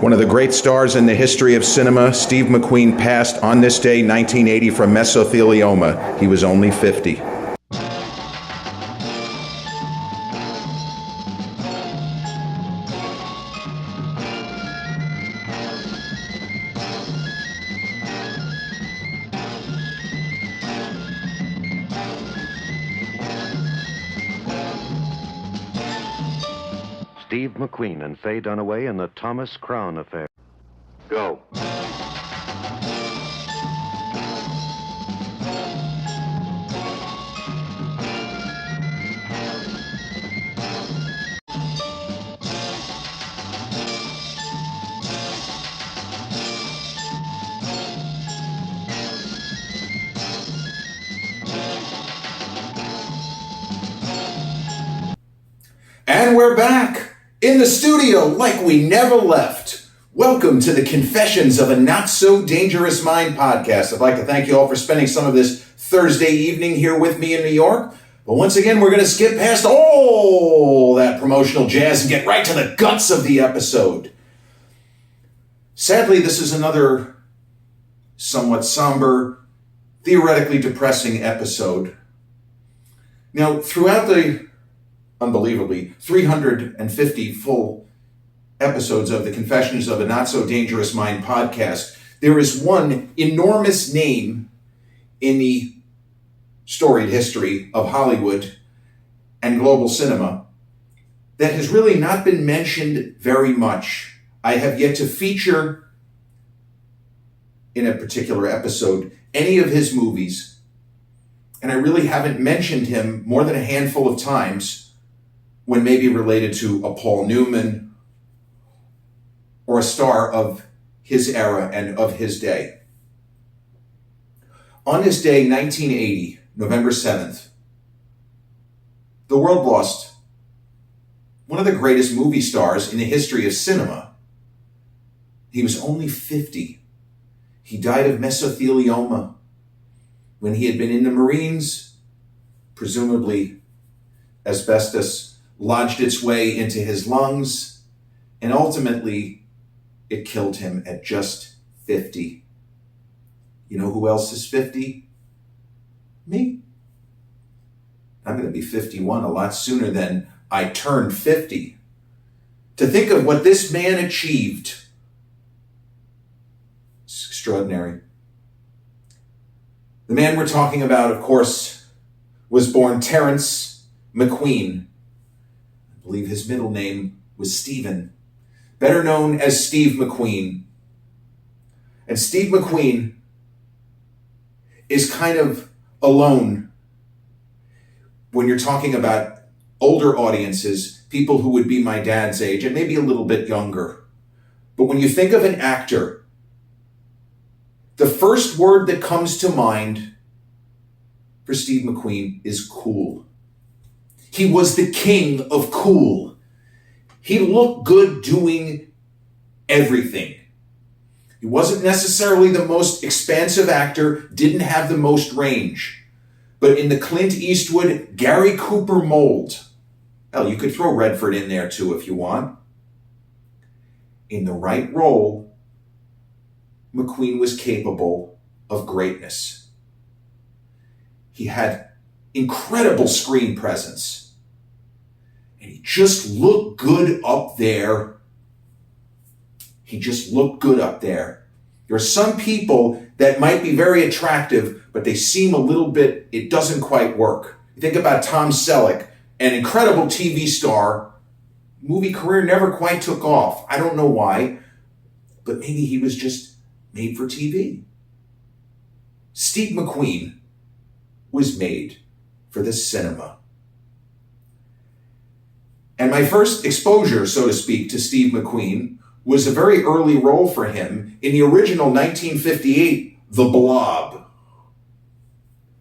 One of the great stars in the history of cinema, Steve McQueen, passed on this day, 1980, from mesothelioma. He was only 50. Steve McQueen and Faye Dunaway in the Thomas Crown Affair. Go. And we're back in the studio like we never left. Welcome to the Confessions of a Not So Dangerous Mind podcast. I'd like to thank you all for spending some of this Thursday evening here with me in New York. But once again, we're going to skip past all that promotional jazz and get right to the guts of the episode. Sadly, this is another somewhat somber, theoretically depressing episode. Now, throughout the unbelievably 350 full episodes of the Confessions of a Not So Dangerous Mind podcast, there is one enormous name in the storied history of Hollywood and global cinema that has really not been mentioned very much. I have yet to feature in a particular episode any of his movies, and I really haven't mentioned him more than a handful of times when maybe related to a Paul Newman or a star of his era and of his day. On this day, 1980, November 7th, the world lost one of the greatest movie stars in the history of cinema. He was only 50. He died of mesothelioma when he had been in the Marines. Presumably, asbestos lodged its way into his lungs, and ultimately it killed him at just 50. You know who else is 50? Me. I'm going to be 51 a lot sooner than I turned 50. To think of what this man achieved, it's extraordinary. The man we're talking about, of course, was born Terrence McQueen. I believe his middle name was Stephen, better known as Steve McQueen. And Steve McQueen is kind of alone when you're talking about older audiences, people who would be my dad's age and maybe a little bit younger. But when you think of an actor, the first word that comes to mind for Steve McQueen is cool. He was the king of cool. He looked good doing everything. He wasn't necessarily the most expansive actor, didn't have the most range. But in the Clint Eastwood, Gary Cooper mold, hell, you could throw Redford in there too if you want. In the right role, McQueen was capable of greatness. He had incredible screen presence. And he just looked good up there. He just looked good up there. There are some people that might be very attractive, but they seem a little bit, it doesn't quite work. You think about Tom Selleck, an incredible TV star, movie career never quite took off. I don't know why, but maybe he was just made for TV. Steve McQueen was made for the cinema. And my first exposure, so to speak, to Steve McQueen was a very early role for him in the original 1958 The Blob.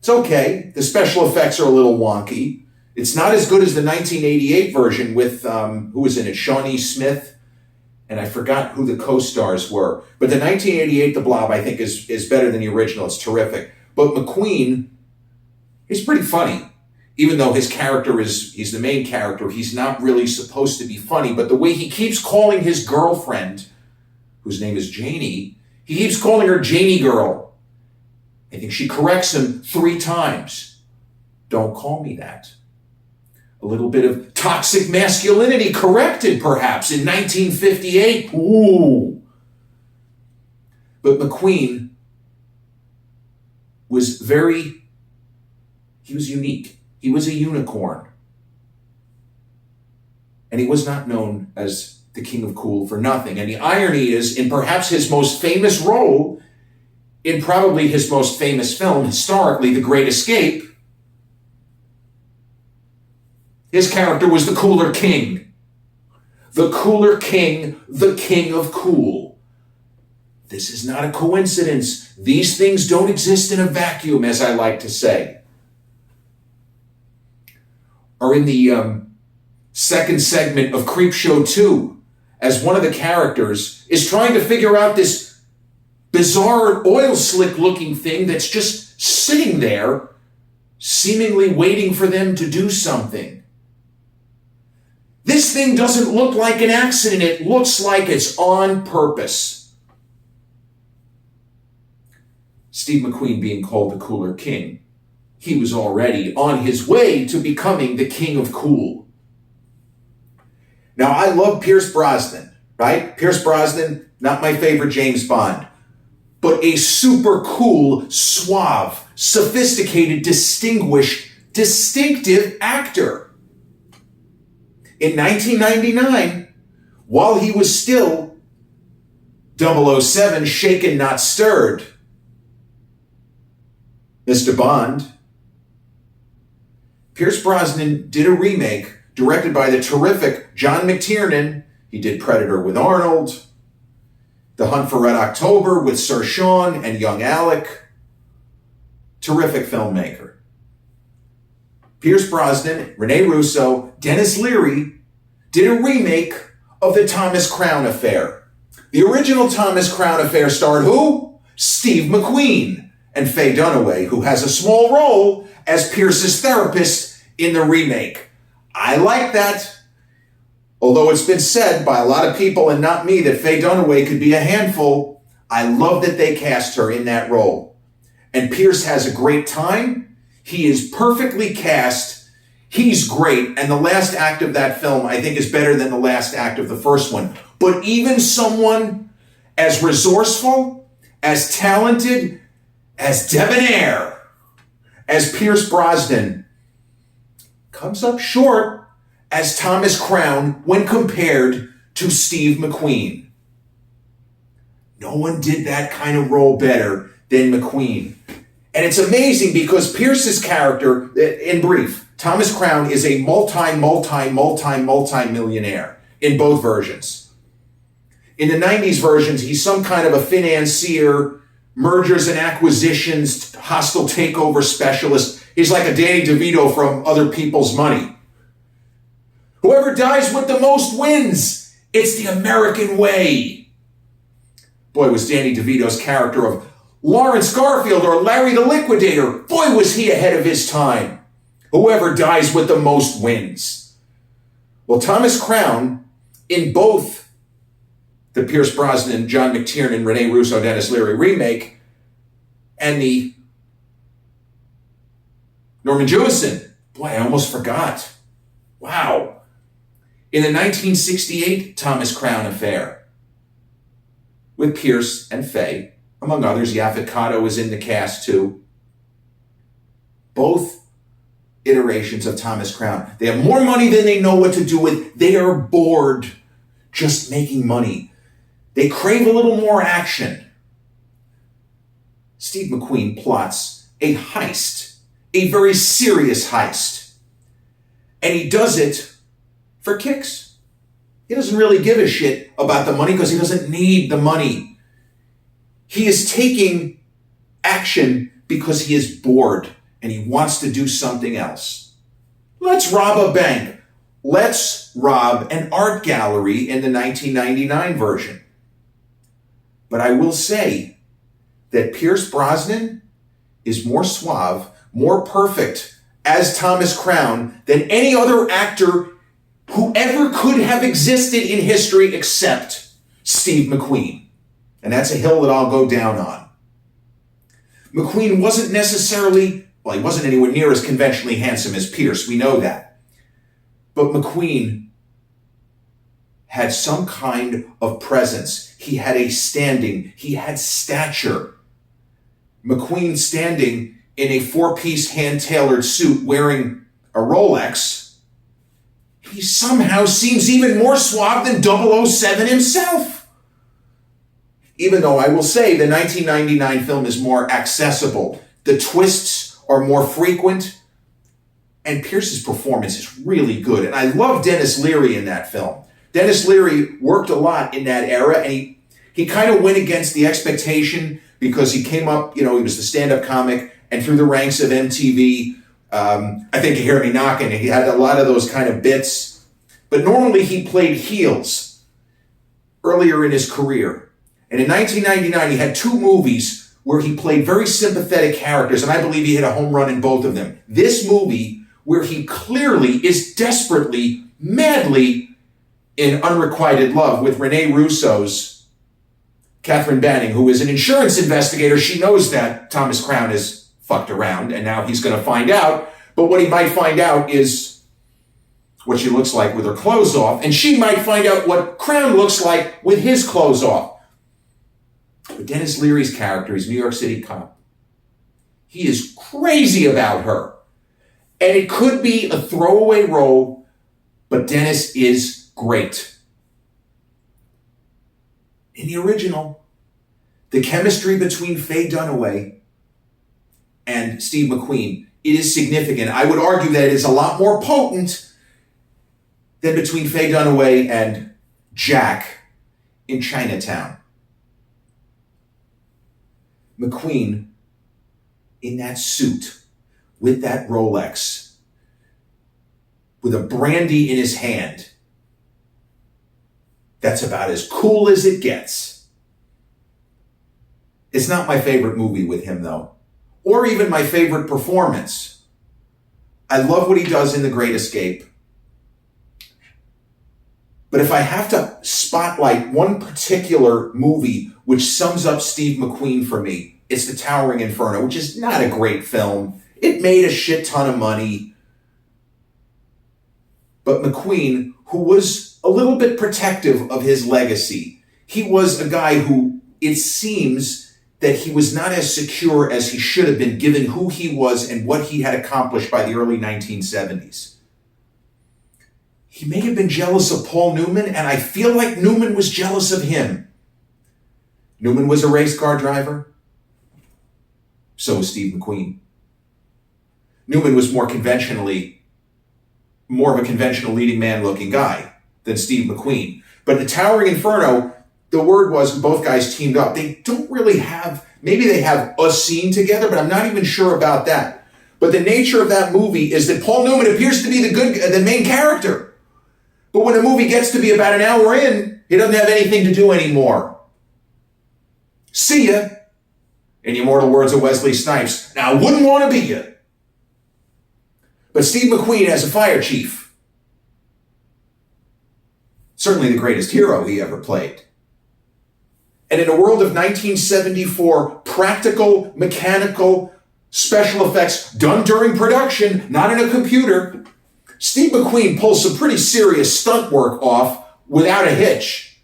It's okay. The special effects are a little wonky. It's not as good as the 1988 version with, who was in it, Shawnee Smith, and I forgot who the co-stars were. But the 1988 The Blob, I think, is better than the original. It's terrific. But McQueen, he's pretty funny. Even though his character he's the main character, he's not really supposed to be funny. But the way he keeps calling his girlfriend whose name is Janie, he keeps calling her Janie girl. I think she corrects him 3 times. Don't call me that. A little bit of toxic masculinity corrected, perhaps, in 1958. Ooh. But McQueen was he was unique. He was a unicorn. And he was not known as the King of Cool for nothing. And the irony is, in perhaps his most famous role, in probably his most famous film, historically, The Great Escape, his character was the cooler king. The cooler king, the king of cool. This is not a coincidence. These things don't exist in a vacuum, as I like to say. Or in the second segment of Creepshow 2, as one of the characters is trying to figure out this bizarre oil slick looking thing that's just sitting there, seemingly waiting for them to do something. This thing doesn't look like an accident. It looks like it's on purpose. Steve McQueen being called the cooler king, he was already on his way to becoming the king of cool. Now, I love Pierce Brosnan, right? Pierce Brosnan, not my favorite James Bond, but a super cool, suave, sophisticated, distinguished, distinctive actor. In 1999, while he was still 007, shaken, not stirred, Mr. Bond, Pierce Brosnan did a remake directed by the terrific John McTiernan. He did Predator with Arnold, The Hunt for Red October with Sir Sean and young Alec. Terrific filmmaker. Pierce Brosnan, Rene Russo, Dennis Leary did a remake of the Thomas Crown Affair. The original Thomas Crown Affair starred who? Steve McQueen and Faye Dunaway, who has a small role as Pierce's therapist in the remake. I like that. Although it's been said by a lot of people and not me that Faye Dunaway could be a handful, I love that they cast her in that role. And Pierce has a great time. He is perfectly cast. He's great. And the last act of that film, I think, is better than the last act of the first one. But even someone as resourceful, as talented, as debonair as Pierce Brosnan comes up short as Thomas Crown when compared to Steve McQueen. No one did that kind of role better than McQueen. And it's amazing because Pierce's character, in brief, Thomas Crown is a multi-millionaire in both versions. In the 90s versions, he's some kind of a financier, mergers and acquisitions, hostile takeover specialist. He's like a Danny DeVito from Other People's Money. Whoever dies with the most wins. It's the American way. Boy, was Danny DeVito's character of Lawrence Garfield or Larry the Liquidator, boy, was he ahead of his time. Whoever dies with the most wins. Well, Thomas Crown, in both the Pierce Brosnan, John McTiernan, Rene Russo, Dennis Leary remake, and the Norman Jewison, boy, I almost forgot. Wow. In the 1968 Thomas Crown Affair, with Pierce and Faye, among others, Yaphet Kotto is in the cast too. Both iterations of Thomas Crown. They have more money than they know what to do with. They are bored just making money. They crave a little more action. Steve McQueen plots a heist, a very serious heist. And he does it for kicks. He doesn't really give a shit about the money because he doesn't need the money. He is taking action because he is bored and he wants to do something else. Let's rob a bank. Let's rob an art gallery in the 1999 version. But I will say that Pierce Brosnan is more suave, more perfect as Thomas Crown than any other actor who ever could have existed in history except Steve McQueen. And that's a hill that I'll go down on. McQueen wasn't necessarily, well, he wasn't anywhere near as conventionally handsome as Pierce. We know that. But McQueen had some kind of presence. He had a standing. He had stature. McQueen standing in a four-piece hand-tailored suit wearing a Rolex, he somehow seems even more suave than 007 himself. Even though I will say the 1999 film is more accessible. The twists are more frequent, and Pierce's performance is really good. And I love Dennis Leary in that film. Dennis Leary worked a lot in that era, and he kind of went against the expectation because he came up, he was the stand-up comic, and through the ranks of MTV, I think you hear me knocking, he had a lot of those kind of bits. But normally he played heels earlier in his career. And in 1999, he had two movies where he played very sympathetic characters, and I believe he hit a home run in both of them. This movie, where he clearly is desperately, madly in unrequited love with Rene Russo's Catherine Banning, who is an insurance investigator. She knows that Thomas Crown is fucked around, and now he's going to find out. But what he might find out is what she looks like with her clothes off, and she might find out what Crown looks like with his clothes off. But Dennis Leary's character, he's a New York City cop. He is crazy about her. And it could be a throwaway role, but Dennis is great. In the original, the chemistry between Faye Dunaway and Steve McQueen, it is significant. I would argue that it is a lot more potent than between Faye Dunaway and Jack in Chinatown. McQueen, in that suit, with that Rolex, with a brandy in his hand, that's about as cool as it gets. It's not my favorite movie with him, though, or even my favorite performance. I love what he does in The Great Escape. But if I have to spotlight one particular movie which sums up Steve McQueen for me, it's The Towering Inferno, which is not a great film. It made a shit ton of money. But McQueen, who was a little bit protective of his legacy, he was a guy who, it seems that he was not as secure as he should have been given who he was and what he had accomplished by the early 1970s. He may have been jealous of Paul Newman, and I feel like Newman was jealous of him. Newman was a race car driver. So was Steve McQueen. Newman was more of a conventional leading man looking guy than Steve McQueen. But The Towering Inferno, the word was both guys teamed up. They don't really have, maybe they have a scene together, but I'm not even sure about that. But the nature of that movie is that Paul Newman appears to be the main character. But when the movie gets to be about an hour in, he doesn't have anything to do anymore. See ya, in the immortal words of Wesley Snipes. Now, I wouldn't want to be ya. But Steve McQueen as a fire chief, certainly the greatest hero he ever played. And in a world of 1974, practical, mechanical, special effects done during production, not in a computer, Steve McQueen pulls some pretty serious stunt work off without a hitch.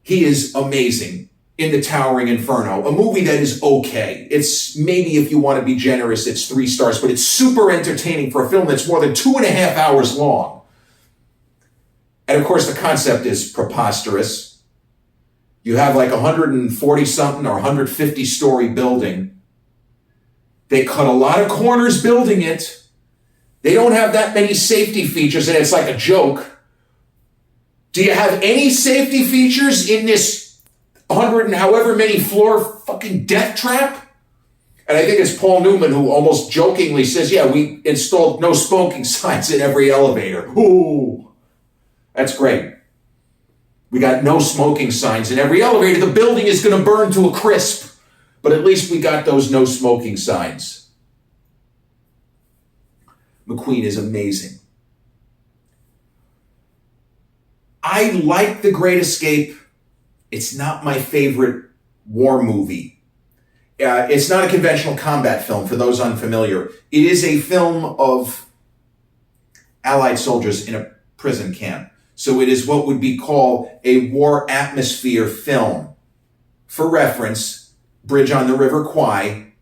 He is amazing in The Towering Inferno, a movie that is okay. It's maybe, if you want to be generous, it's 3 stars, but it's super entertaining for a film that's more than 2.5 hours long. And of course, the concept is preposterous. You have like 140-something or 150-story building. They cut a lot of corners building it. They don't have that many safety features, and it's like a joke. Do you have any safety features in this 100 and however many floor fucking death trap? And I think it's Paul Newman who almost jokingly says, yeah, we installed no smoking signs in every elevator. Ooh, that's great. We got no smoking signs in every elevator. The building is going to burn to a crisp, but at least we got those no smoking signs. McQueen is amazing. I like The Great Escape It's not my favorite war movie. It's not a conventional combat film, for those unfamiliar. It is a film of Allied soldiers in a prison camp. So it is what would be called a war atmosphere film. For reference, Bridge on the River Kwai,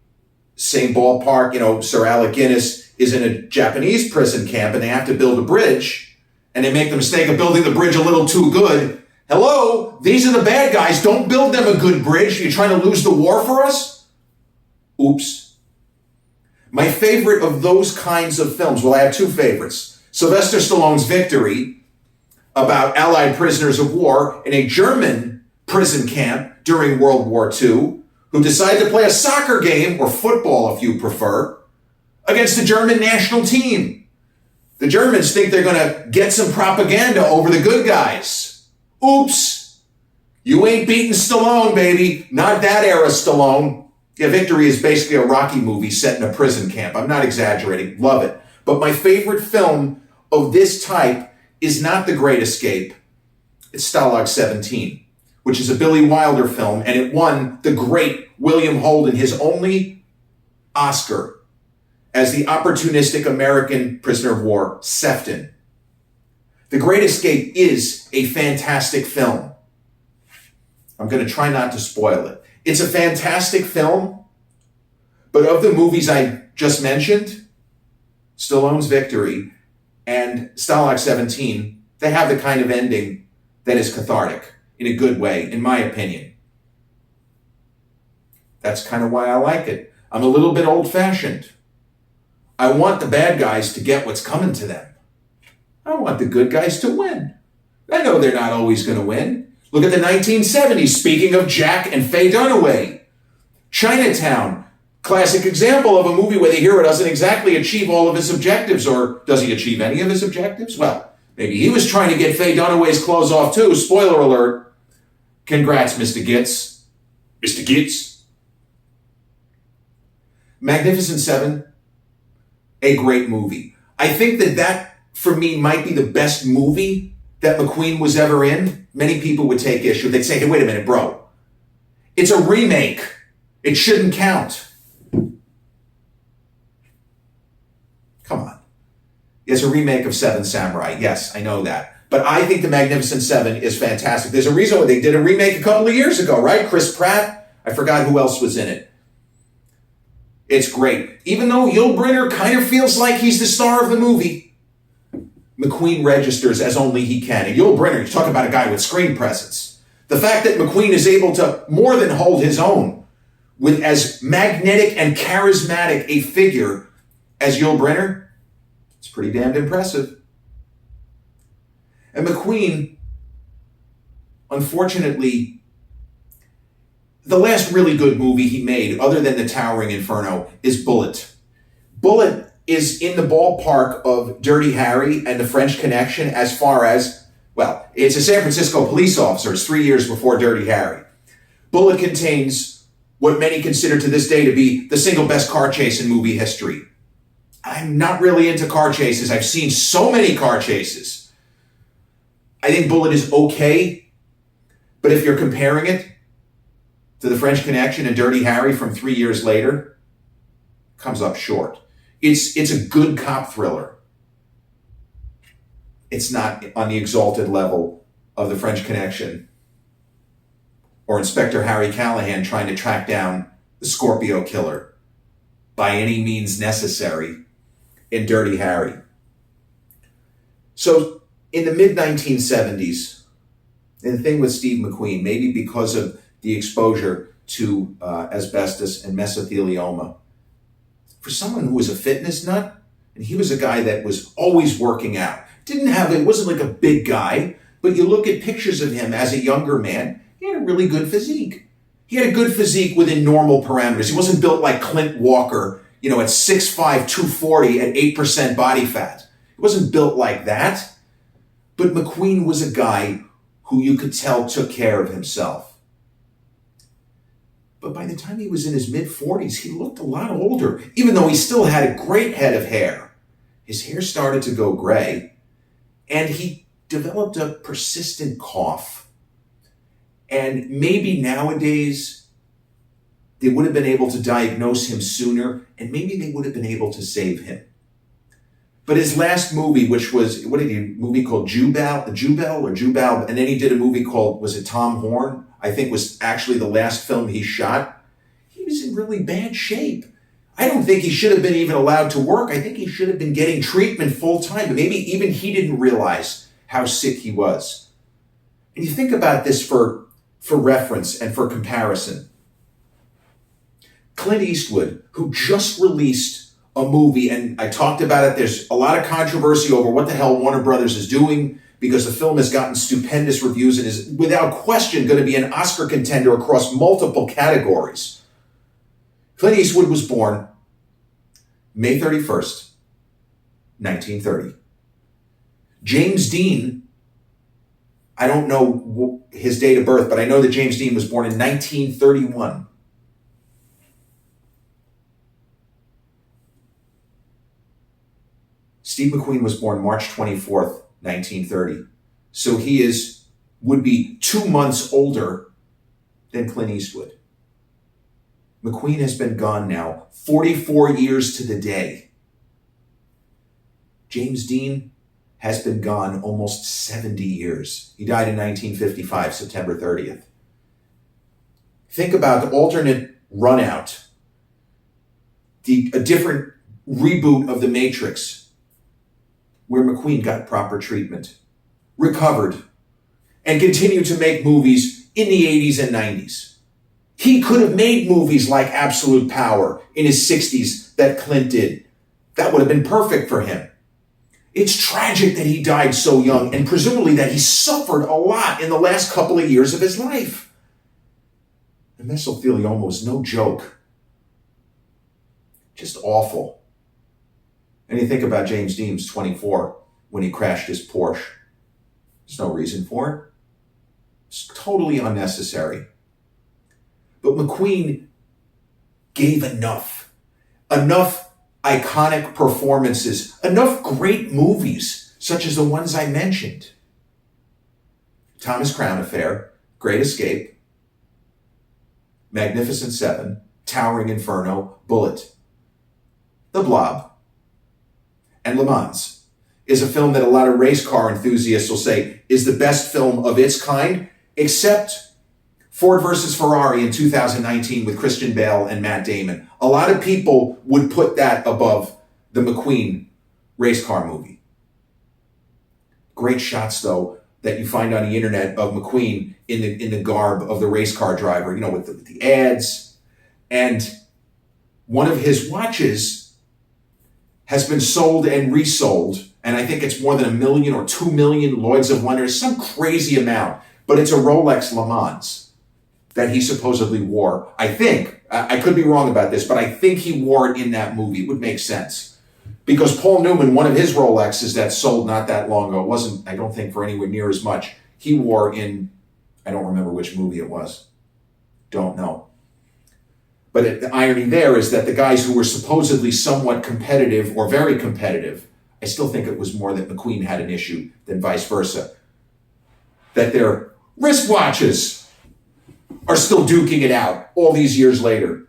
same ballpark, Sir Alec Guinness is in a Japanese prison camp and they have to build a bridge and they make the mistake of building the bridge a little too good. Hello, these are the bad guys. Don't build them a good bridge. You're trying to lose the war for us? Oops. My favorite of those kinds of films, well, I have two favorites. Sylvester Stallone's Victory, about Allied prisoners of war in a German prison camp during World War II, who decided to play a soccer game, or football if you prefer, against the German national team. The Germans think they're going to get some propaganda over the good guys. Oops. You ain't beating Stallone, baby. Not that era Stallone. Yeah, Victory is basically a Rocky movie set in a prison camp. I'm not exaggerating. Love it. But my favorite film of this type is not The Great Escape. It's Stalag 17, which is a Billy Wilder film, and it won the great William Holden his only Oscar as the opportunistic American prisoner of war, Sefton. The Great Escape is a fantastic film. I'm going to try not to spoil it. It's a fantastic film, but of the movies I just mentioned, Stallone's Victory and Stalag 17, they have the kind of ending that is cathartic in a good way, in my opinion. That's kind of why I like it. I'm a little bit old-fashioned. I want the bad guys to get what's coming to them. I want the good guys to win. I know they're not always going to win. Look at the 1970s, speaking of Jack and Faye Dunaway. Chinatown, classic example of a movie where the hero doesn't exactly achieve all of his objectives, or does he achieve any of his objectives? Well, maybe he was trying to get Faye Dunaway's clothes off too. Spoiler alert. Congrats, Mr. Gitz. Mr. Gitz. Magnificent Seven, a great movie. I think that, for me, might be the best movie that McQueen was ever in. Many people would take issue. They'd say, hey, wait a minute, bro. It's a remake. It shouldn't count. Come on. It's a remake of Seven Samurai. Yes, I know that. But I think The Magnificent Seven is fantastic. There's a reason why they did a remake a couple of years ago, right? Chris Pratt. I forgot who else was in it. It's great. Even though Yul Brynner kind of feels like he's the star of the movie, McQueen registers as only he can. And Yul Brynner, you talk about a guy with screen presence. The fact that McQueen is able to more than hold his own with as magnetic and charismatic a figure as Yul Brynner, it's pretty damned impressive. And McQueen, unfortunately, the last really good movie he made, other than The Towering Inferno, is Bullitt. Bullitt is in the ballpark of Dirty Harry and The French Connection as far as, well, it's a San Francisco police officer. It's 3 years before Dirty Harry. Bullitt contains what many consider to this day to be the single best car chase in movie history. I'm not really into car chases. I've seen so many car chases. I think Bullitt is okay, but if you're comparing it to The French Connection and Dirty Harry from 3 years later, comes up short. It's a good cop thriller. It's not on the exalted level of The French Connection or Inspector Harry Callahan trying to track down the Scorpio killer by any means necessary in Dirty Harry. So in the mid-1970s, and the thing with Steve McQueen, maybe because of the exposure to asbestos and mesothelioma, for someone who was a fitness nut, and he was a guy that was always working out, it wasn't like a big guy, but you look at pictures of him as a younger man, he had a really good physique. He had a good physique within normal parameters. He wasn't built like Clint Walker, at 6'5", 240 at 8% body fat. He wasn't built like that. But McQueen was a guy who you could tell took care of himself. But by the time he was in his mid-40s, he looked a lot older, even though he still had a great head of hair. His hair started to go gray, and he developed a persistent cough. And maybe nowadays they would have been able to diagnose him sooner, and maybe they would have been able to save him. But his last movie, which was, what did he, a movie called Jubal, and then he did a movie called, was it Tom Horn? I think was actually the last film he shot. He was in really bad shape. I don't think he should have been even allowed to work. I think he should have been getting treatment full time, but maybe even he didn't realize how sick he was. And you think about this for reference and for comparison. Clint Eastwood, who just released a movie, and I talked about it, there's a lot of controversy over what the hell Warner Brothers is doing because the film has gotten stupendous reviews and is without question going to be an Oscar contender across multiple categories. Clint Eastwood was born May 31st, 1930. James Dean, I don't know his date of birth, but I know that James Dean was born in 1931. Steve McQueen was born March 24th, 1930. So he would be 2 months older than Clint Eastwood. McQueen has been gone now 44 years to the day. James Dean has been gone almost 70 years. He died in 1955, September 30th. Think about the alternate run out, a different reboot of The Matrix, where McQueen got proper treatment, recovered, and continued to make movies in the 80s and 90s. He could have made movies like Absolute Power in his 60s that Clint did. That would have been perfect for him. It's tragic that he died so young, and presumably that he suffered a lot in the last couple of years of his life. And mesothelioma was no joke. Just awful. And you think about James Dean's 24 when he crashed his Porsche. There's no reason for it. It's totally unnecessary. But McQueen gave enough iconic performances, enough great movies, such as the ones I mentioned. Thomas Crown Affair, Great Escape, Magnificent Seven, Towering Inferno, Bullet, The Blob, and Le Mans is a film that a lot of race car enthusiasts will say is the best film of its kind, except Ford versus Ferrari in 2019 with Christian Bale and Matt Damon. A lot of people would put that above the McQueen race car movie. Great shots, though, that you find on the internet of McQueen in the garb of the race car driver, with the ads. And one of his watches has been sold and resold, and I think it's more than 1 million or 2 million Lloyds of London, some crazy amount, but it's a Rolex Le Mans that he supposedly wore. I think, I could be wrong about this, but I think he wore it in that movie. It would make sense. Because Paul Newman, one of his Rolexes that sold not that long ago, wasn't, I don't think, for anywhere near as much, he wore in, I don't remember which movie it was. Don't know. But the irony there is that the guys who were supposedly somewhat competitive or very competitive, I still think it was more that McQueen had an issue than vice versa, that their wristwatches are still duking it out all these years later.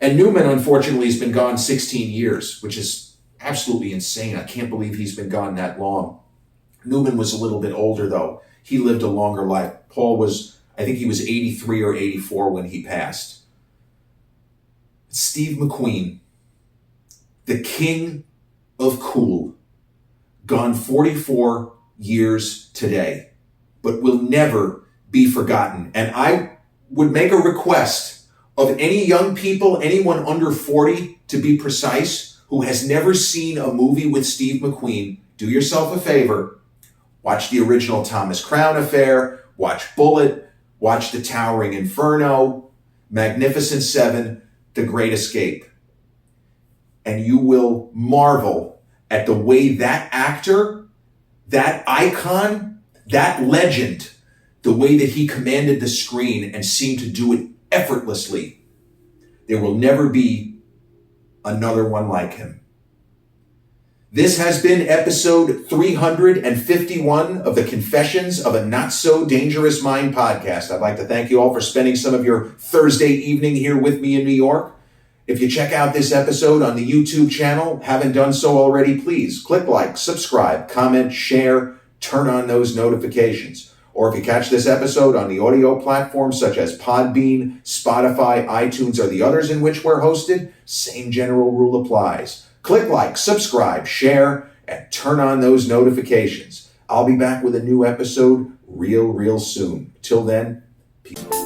And Newman, unfortunately, has been gone 16 years, which is absolutely insane. I can't believe he's been gone that long. Newman was a little bit older, though. He lived a longer life. Paul was, I think he was 83 or 84 when he passed. Steve McQueen, the king of cool, gone 44 years today, but will never be forgotten. And I would make a request of any young people, anyone under 40 to be precise, who has never seen a movie with Steve McQueen, do yourself a favor, watch the original Thomas Crown Affair, watch Bullet, watch The Towering Inferno, Magnificent Seven, The Great Escape. And you will marvel at the way that actor, that icon, that legend, the way that he commanded the screen and seemed to do it effortlessly. There will never be another one like him. This has been episode 351 of the Confessions of a Not So Dangerous Mind podcast. I'd like to thank you all for spending some of your Thursday evening here with me in New York. If you check out this episode on the YouTube channel, haven't done so already, please click like, subscribe, comment, share, turn on those notifications. Or if you catch this episode on the audio platforms such as Podbean, Spotify, iTunes, or the others in which we're hosted, same general rule applies. Click like, subscribe, share, and turn on those notifications. I'll be back with a new episode real soon. Till then, peace.